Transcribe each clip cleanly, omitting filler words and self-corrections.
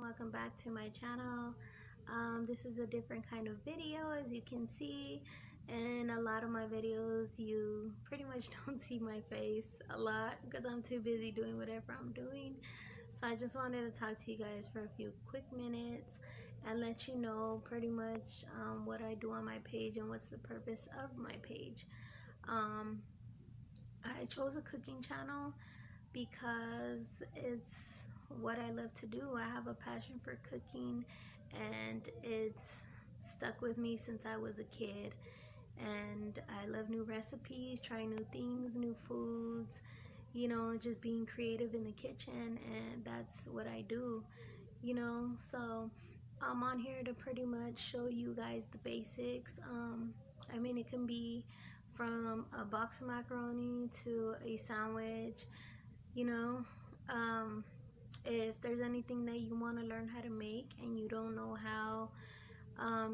welcome back to my channel. This is a different kind of video, as you can see. In a lot of my videos you pretty much don't see my face a lot because I'm too busy doing whatever I'm doing. So I just wanted to talk to you guys for a few quick minutes and let you know pretty much what I do on my page and what's the purpose of my page. I chose a cooking channel because it's what I love to do. I have a passion for cooking and it's stuck with me since I was a kid. And I love new recipes, trying new things, new foods, just being creative in the kitchen, and that's what I do. So I'm on here to pretty much show you guys the basics. It can be from a box of macaroni to a sandwich, you know. If there's anything that you want to learn how to make and you don't know how,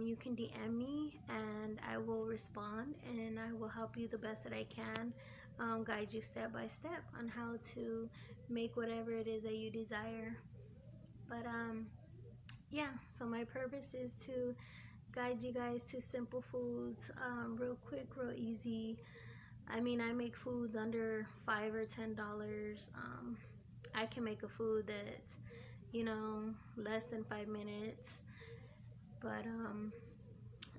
you can DM me and I will respond and I will help you the best that I can, guide you step by step on how to make whatever it is that you desire. But yeah, so my purpose is to guide you guys to simple foods, real quick, real easy. I make foods under $5 or $10. I can make a food that's, less than 5 minutes. But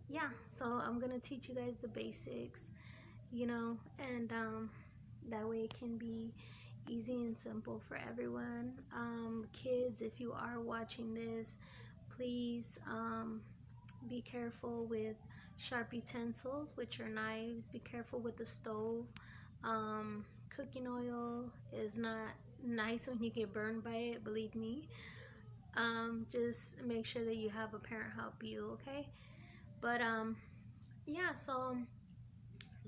yeah, so I'm gonna teach you guys the basics, and that way it can be easy and simple for everyone. Kids, if you are watching this, please be careful with sharp utensils, which are knives. Be careful with the stove. Cooking oil is not nice when you get burned by it, believe me. Just make sure that you have a parent help you, okay? But yeah, so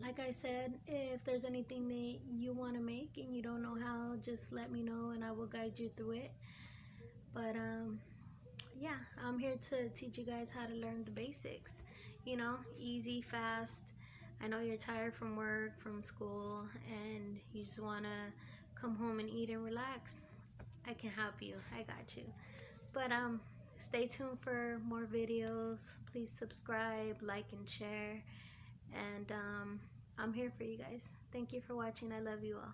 like I said, if there's anything that you want to make and you don't know how, just let me know and I will guide you through it. But yeah, I'm here to teach you guys how to learn the basics, easy, fast. I know you're tired from work, from school, and you just want to come home and eat and relax. I can help you. I got you. But stay tuned for more videos. Please subscribe, like, and share. And I'm here for you guys. Thank you for watching. I love you all.